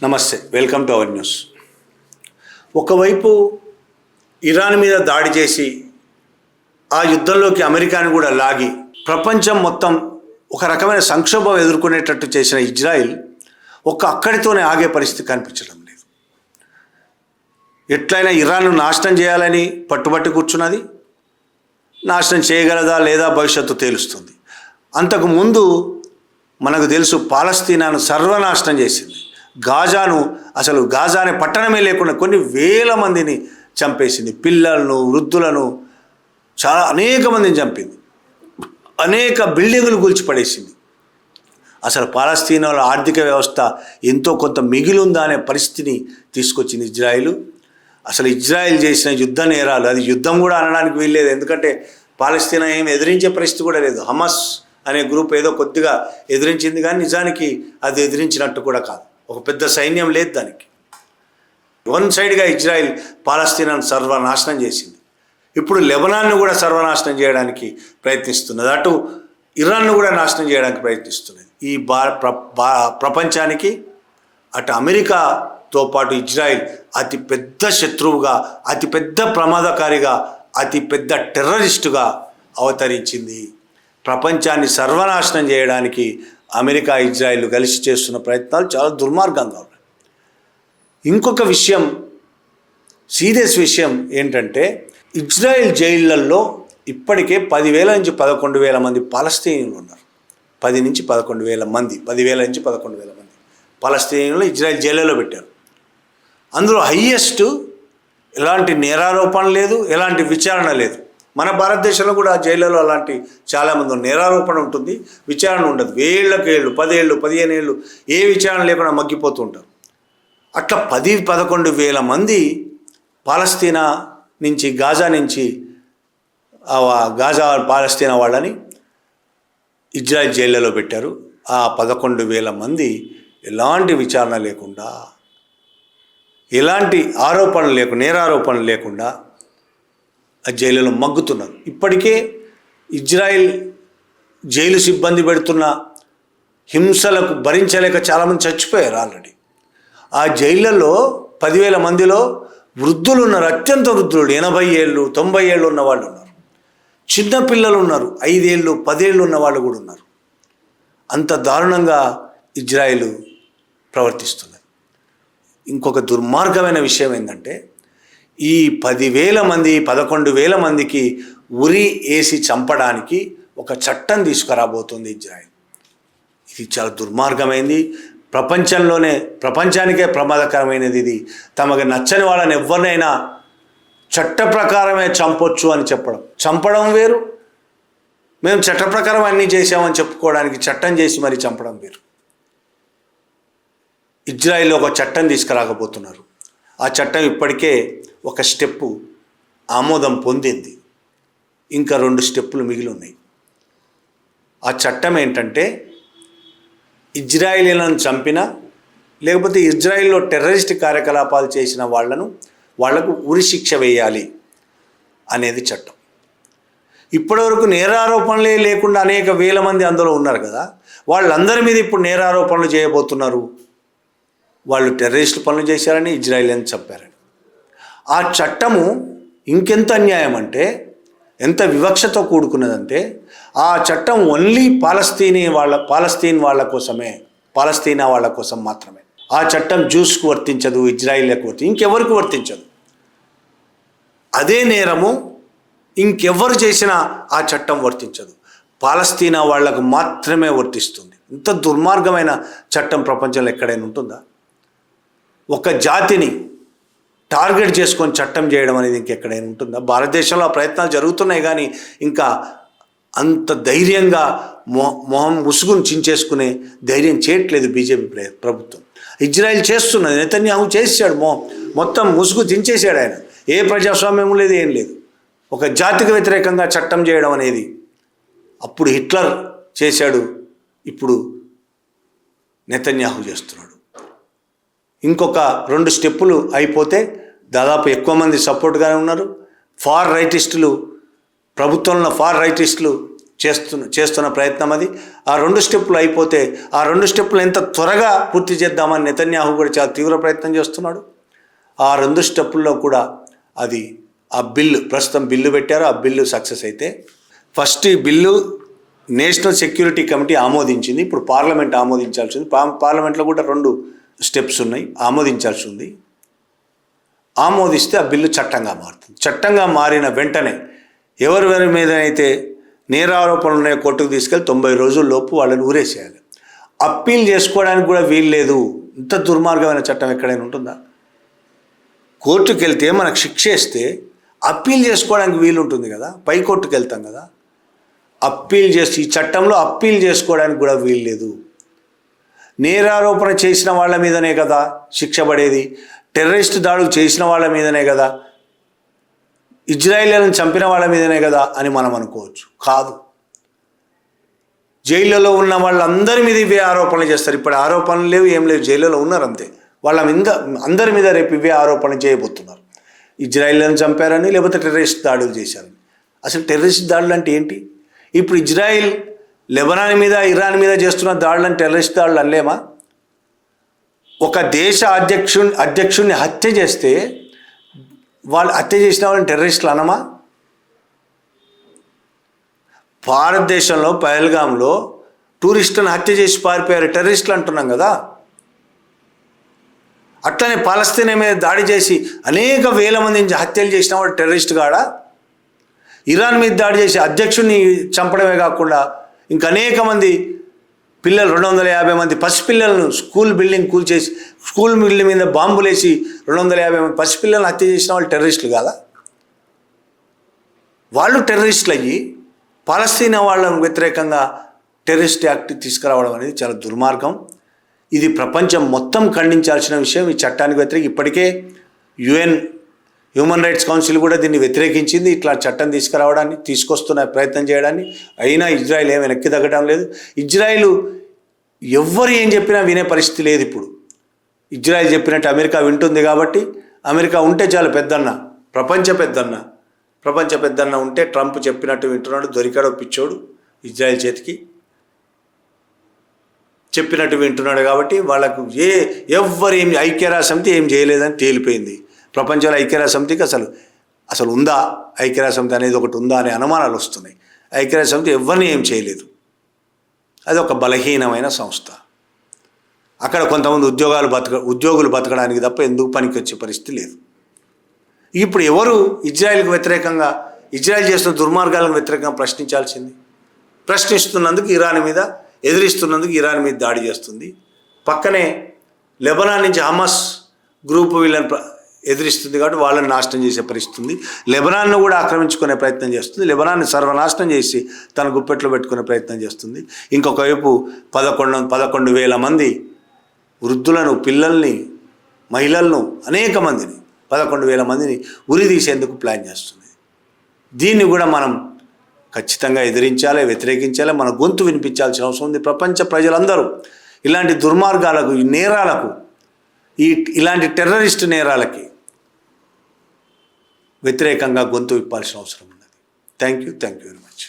నమస్తే, welcome to our news. ఒకవైపు Iran మీద దాడి చేసి ఆ యుద్ధంలోకి అమెరికాని కూడా లాగి ప్రపంచం మొత్తం ఒక రకమైన సంక్షోభం ఎదుర్కొనేటట్టు చేసిన ఇజ్రాయిల్ అక్కడితోనే ఆగే పరిస్థితి కనిపించడం లేదు. ఎట్లయినా ఇరాన్ను నాశనం చేయాలని పట్టుబట్టి కూర్చున్నది. నాశనం చేయగలదా లేదా భవిష్యత్తు తేలుస్తుంది. అంతకుముందు మనకు తెలుసు, పాలస్తీనాను సర్వనాశనం చేసింది. గాజా అనే పట్టణమే లేకుండా కొన్ని వేల మందిని చంపేసింది. పిల్లలను, వృద్ధులను, చాలా అనేక మందిని చంపింది. అనేక బిల్డింగులు కూల్చిపడేసింది. అసలు పాలస్తీనాల ఆర్థిక వ్యవస్థ ఎంతో కొంత మిగిలిందా అనే పరిస్థితిని తీసుకొచ్చింది ఇజ్రాయిల్. అసలు ఇజ్రాయిల్ చేసిన యుద్ధ నేరాలు, అది యుద్ధం కూడా అనడానికి వీల్లేదు. ఎందుకంటే పాలస్తీనా ఏం ఎదిరించే పరిస్థితి కూడా లేదు. హమాస్ అనే గ్రూప్ ఏదో కొద్దిగా ఎదిరించింది, కానీ నిజానికి అది ఎదిరించినట్టు కూడా కాదు. ఒక పెద్ద సైన్యం లేదు దానికి. వన్ సైడ్గా ఇజ్రాయిల్ పాలస్తీనాను సర్వనాశనం చేసింది. ఇప్పుడు లెబనాన్ను కూడా సర్వనాశనం చేయడానికి ప్రయత్నిస్తున్నది. అటు ఇరాన్ను కూడా నాశనం చేయడానికి ప్రయత్నిస్తున్నది. ఈ ప్రపంచానికి అటు అమెరికాతో పాటు ఇజ్రాయిల్ అతి పెద్ద శత్రువుగా, అతి పెద్ద ప్రమాదకారిగా, అతి పెద్ద టెర్రరిస్టుగా అవతరించింది. ప్రపంచాన్ని సర్వనాశనం చేయడానికి అమెరికా, ఇజ్రాయిల్ కలిసి చేస్తున్న ప్రయత్నాలు చాలా దుర్మార్గంగా ఉన్నాయి. ఇంకొక విషయం, సీరియస్ విషయం ఏంటంటే, ఇజ్రాయిల్ జైళ్ళల్లో ఇప్పటికే 10,000 నుంచి 11,000 మంది పాలస్తీనియన్లు ఉన్నారు. 10 నుంచి 11,000 మంది, 10,000 నుంచి 11,000 మంది పాలస్తీనియన్లు ఇజ్రాయిల్ జైళ్ళలో పెట్టారు. అందులో హయ్యెస్ట్ ఎలాంటి నేరారోపణ లేదు, ఎలాంటి విచారణ లేదు. మన భారతదేశంలో కూడా జైళ్ళలో అలాంటి చాలామంది నేరారోపణ ఉంటుంది, విచారణ ఉండదు. ఏళ్ళకేళ్ళు, 10 ఏళ్ళు, 15 ఏళ్ళు ఏ విచారణ లేకుండా మగ్గిపోతూ ఉంటారు. అట్లా 10-11,000 మంది పాలస్తీనా నుంచి, గాజా నుంచి, పాలస్తీనా వాళ్ళని ఇజ్రాయిల్ జైళ్ళలో పెట్టారు. ఆ 11,000 మంది ఎలాంటి విచారణ లేకుండా, ఎలాంటి నేరారోపణలు లేకుండా ఆ జైలులో మగ్గుతున్నారు. ఇప్పటికే ఇజ్రాయిల్ జైలు సిబ్బంది పెడుతున్న హింసలకు భరించలేక చాలామంది చచ్చిపోయారు ఆల్రెడీ. ఆ జైళ్ళలో 10,000 మందిలో వృద్ధులు ఉన్నారు, అత్యంత వృద్ధులు, 80 ఏళ్ళు, 90 ఏళ్ళు ఉన్న వాళ్ళు ఉన్నారు. చిన్నపిల్లలు ఉన్నారు, 5 ఏళ్ళు, 10 ఏళ్ళు ఉన్న వాళ్ళు కూడా ఉన్నారు. అంత దారుణంగా ఇజ్రాయిల్ ప్రవర్తిస్తున్నది. ఇంకొక దుర్మార్గమైన విషయం ఏంటంటే, ఈ 10,000 మంది, 11,000 మందికి ఉరి వేసి చంపడానికి ఒక చట్టం తీసుకురాబోతుంది ఇజ్రాయిల్. ఇది చాలా దుర్మార్గమైంది. ప్రపంచానికే ప్రమాదకరమైనది ఇది. తమకు నచ్చని వాళ్ళని ఎవరినైనా చట్ట ప్రకారమే చంపొచ్చు అని చంపడం వేరు, మేము చట్ట ప్రకారం అన్నీ చేసామని చెప్పుకోవడానికి చట్టం చేసి మరి చంపడం వేరు. ఇజ్రాయిల్లో ఒక చట్టం తీసుకురాకపోతున్నారు. ఆ చట్టం ఇప్పటికే ఒక స్టెప్పు ఆమోదం పొందింది, ఇంకా 2 స్టెప్పులు మిగిలి ఉన్నాయి. ఆ చట్టం ఏంటంటే, ఇజ్రాయిలీలను చంపిన, లేకపోతే ఇజ్రాయిల్లో టెర్రరిస్ట్ కార్యకలాపాలు చేసిన వాళ్లకు ఉరి శిక్ష వేయాలి అనేది చట్టం. ఇప్పటివరకు నేరారోపణలే లేకుండా అనేక వేల మంది అందులో ఉన్నారు కదా, వాళ్ళందరి మీద ఇప్పుడు నేరారోపణలు చేయబోతున్నారు. వాళ్ళు టెర్రరిస్ట్ పనులు చేశారని, ఇజ్రాయిల్ని చంపారని. ఆ చట్టము ఇంకెంత అన్యాయం అంటే, ఎంత వివక్షతో కూడుకున్నదంటే, ఆ చట్టం ఓన్లీ పాలస్తీనా వాళ్ళ కోసం మాత్రమే. ఆ చట్టం జ్యూస్కు వర్తించదు, ఇజ్రాయిల్కు వర్తించదు, ఇంకెవరికి వర్తించదు. అదే నేరము ఇంకెవరు చేసినా ఆ చట్టం వర్తించదు, పాలస్తీనా వాళ్లకు మాత్రమే వర్తిస్తుంది. ఇంత దుర్మార్గమైన చట్టం ప్రపంచంలో ఎక్కడైనా ఉంటుందా? ఒక జాతిని టార్గెట్ చేసుకొని చట్టం చేయడం అనేది ఇంకెక్కడైనా ఉంటుందా? భారతదేశంలో ఆ ప్రయత్నాలు జరుగుతున్నాయి, కానీ ఇంకా అంత ధైర్యంగా మొహం ముసుగును చించేసుకునే ధైర్యం చేయట్లేదు బీజేపీ ప్రభుత్వం. ఇజ్రాయిల్ చేస్తున్నది, నెతన్యాహు చేసాడు, మొత్తం ముసుగు చించేశాడు ఆయన. ఏ ప్రజాస్వామ్యం లేదు, ఏం లేదు. ఒక జాతికి వ్యతిరేకంగా చట్టం చేయడం అనేది అప్పుడు హిట్లర్ చేశాడు, ఇప్పుడు నెతన్యాహు చేస్తున్నాడు. ఇంకొక 2 స్టెప్పులు అయిపోతే దాదాపు ఎక్కువ మంది సపోర్ట్గానే ఉన్నారు. ప్రభుత్వంలో ఫార్ రైటిస్టులు చేస్తున్న ప్రయత్నం అది. ఆ 2 స్టెప్పులు అయిపోతే ఆ 2 స్టెప్పులు ఎంత త్వరగా పూర్తి చేద్దామని నెతన్యాహు కూడా చాలా తీవ్ర ప్రయత్నం చేస్తున్నాడు. ఆ 2 స్టెప్పుల్లో కూడా అది ఆ బిల్లు ప్రస్తుతం బిల్లు పెట్టారు. ఆ బిల్లు సక్సెస్ అయితే ఫస్ట్ ఈ బిల్లు నేషనల్ సెక్యూరిటీ కమిటీ ఆమోదించింది. ఇప్పుడు పార్లమెంట్ ఆమోదించాల్సి ఉంది. పార్లమెంట్లో కూడా 2 స్టెప్స్ ఉన్నాయి, ఆమోదించాల్సి ఉంది. ఆమోదిస్తే ఆ బిల్లు చట్టంగా మారుతుంది. చట్టంగా మారిన వెంటనే ఎవరి మీద అయితే నేరారోపణలు ఉన్నాయో కోర్టుకు తీసుకెళ్ళి 90 రోజుల్లోపు వాళ్ళని ఊరేసేయాలి. అప్పీల్ చేసుకోవడానికి కూడా వీలు లేదు. ఇంత దుర్మార్గమైన చట్టం ఎక్కడైనా ఉంటుందా? కోర్టుకు వెళ్తే మనకు శిక్ష వేస్తే అప్పీల్ చేసుకోవడానికి వీలు ఉంటుంది కదా, పై కోర్టుకు వెళ్తాం కదా. అప్పీల్ చేసి ఈ చట్టంలో అప్పీల్ చేసుకోవడానికి కూడా వీలు లేదు. నేరారోపణ చేసిన వాళ్ళ మీదనే కదా శిక్ష పడేది, టెర్రరిస్ట్ దాడులు చేసిన వాళ్ళ మీదనే కదా, ఇజ్రాయిలీలను చంపిన వాళ్ళ మీదనే కదా అని మనం అనుకోవచ్చు. కాదు, జైళ్ళలో ఉన్న వాళ్ళందరి మీద ఇవే ఆరోపణలు చేస్తారు. ఇప్పుడు ఆరోపణలు లేవు, ఏం లేవు, జైల్లో ఉన్నారు అంతే. వాళ్ళ మీద అందరి మీద రేపు ఇవే ఆరోపణలు చేయబోతున్నారు. ఇజ్రాయిలీలను చంపారని, లేకపోతే టెర్రరిస్ట్ దాడులు చేశారని. అసలు టెర్రరిస్ట్ దాడులు అంటే ఏంటి? ఇప్పుడు ఇజ్రాయిల్ లెబనాన్ మీద, ఇరాన్ మీద చేస్తున్న దాడులను టెర్రరిస్ట్ దాడులు అనలేమా? ఒక దేశ అధ్యక్షుడిని హత్య చేస్తే వాళ్ళు హత్య చేసిన వాళ్ళని టెర్రరిస్టులు అనమా? భారతదేశంలో పహల్గామ్లో టూరిస్టులను హత్య చేసి పారిపోయారు, టెర్రరిస్టులు అంటున్నాం కదా. అట్లనే పాలస్తీనా మీద దాడి చేసి అనేక వేల మందిని హత్యలు చేసిన వాడు టెర్రరిస్ట్ కాడా? ఇరాన్ మీద దాడి చేసి అధ్యక్షుడిని చంపడమే కాకుండా ఇంకా అనేక మంది పిల్లలు, 250 మంది పసిపిల్లలను స్కూల్ బిల్డింగ్ కూల్చేసి, స్కూల్ బిల్డింగ్ మీద బాంబులేసి 250 మంది పసిపిల్లలను హత్య చేసిన వాళ్ళు టెర్రరిస్టులు కాదా? వాళ్ళు టెర్రరిస్టులు అయ్యి పాలస్తీనా వాళ్ళకు వ్యతిరేకంగా టెర్రరిస్ట్ యాక్ట్ తీసుకురావడం అనేది చాలా దుర్మార్గం. ఇది ప్రపంచం మొత్తం ఖండించాల్సిన విషయం. ఈ చట్టానికి వ్యతిరేక ఇప్పటికే UN హ్యూమన్ రైట్స్ కౌన్సిల్ కూడా దీన్ని వ్యతిరేకించింది. ఇట్లా చట్టం తీసుకొస్తున్న ప్రయత్నం చేయడాన్ని. అయినా ఇజ్రాయిల్ ఏం వెనక్కి తగ్గడం లేదు. ఇజ్రాయిల్ ఎవ్వరు ఏం చెప్పినా వినే పరిస్థితి లేదు. ఇప్పుడు ఇజ్రాయిల్ చెప్పినట్టు అమెరికా వింటుంది కాబట్టి, అమెరికా ఉంటే చాలు పెద్దన్న, ప్రపంచ పెద్దన్న ఉంటే ట్రంప్ చెప్పినట్టు వింటున్నాడు. దొరికాడో పిచ్చోడు ఇజ్రాయిల్ చేతికి, చెప్పినట్టు వింటున్నాడు కాబట్టి వాళ్ళకు ఎవ్వరు ఏం ఐక్యరాజ్యసమితి ఏం చేయలేదని తేలిపోయింది. ప్రపంచంలో ఐక్యరాజ్యసమితికి అసలు ఉందా, ఐక్యరాజ్యసమితి అనేది ఒకటి ఉందా అనే అనుమానాలు వస్తున్నాయి. ఐక్యరాజ్యసమితి ఎవరిని ఏం చేయలేదు. అది ఒక బలహీనమైన సంస్థ. అక్కడ కొంతమంది ఉద్యోగులు బతకడానికి తప్ప ఎందుకు పనికి వచ్చే పరిస్థితి లేదు. ఇప్పుడు ఎవరు ఇజ్రాయిల్కి వ్యతిరేకంగా, ఇజ్రాయిల్ చేస్తున్న దుర్మార్గాలకు వ్యతిరేకంగా ప్రశ్నిస్తున్నందుకు ఎదిరిస్తున్నందుకు ఇరాన్ మీద దాడి చేస్తుంది. పక్కనే లెబనాన్ నుంచి హమాస్ గ్రూప్ వీళ్ళని ఎదిరిస్తుంది కాబట్టి వాళ్ళని నాశనం చేసే పరిస్థితి ఉంది. లెబనాన్ను కూడా ఆక్రమించుకునే ప్రయత్నం చేస్తుంది. లెబనాన్ని సర్వనాశనం చేసి తన గుప్పెట్లో పెట్టుకునే ప్రయత్నం చేస్తుంది. ఇంకొక వైపు 11,000 మంది వృద్ధులను, పిల్లల్ని, మహిళలను, అనేక మందిని 11,000 మందిని ఉరి తీసేందుకు ప్లాన్ చేస్తుంది. దీన్ని కూడా మనం ఖచ్చితంగా ఎదిరించాలి, వ్యతిరేకించాలి, మన గొంతు వినిపించాల్సిన అవసరం ఉంది. ప్రపంచ ప్రజలందరూ ఇలాంటి దుర్మార్గాలకు, ఈ నేరాలకు, ఇలాంటి టెర్రరిస్ట్ నేరాలకి వ్యతిరేకంగా గొంతు విప్పాల్సిన అవసరం ఉన్నది. Thank you very much.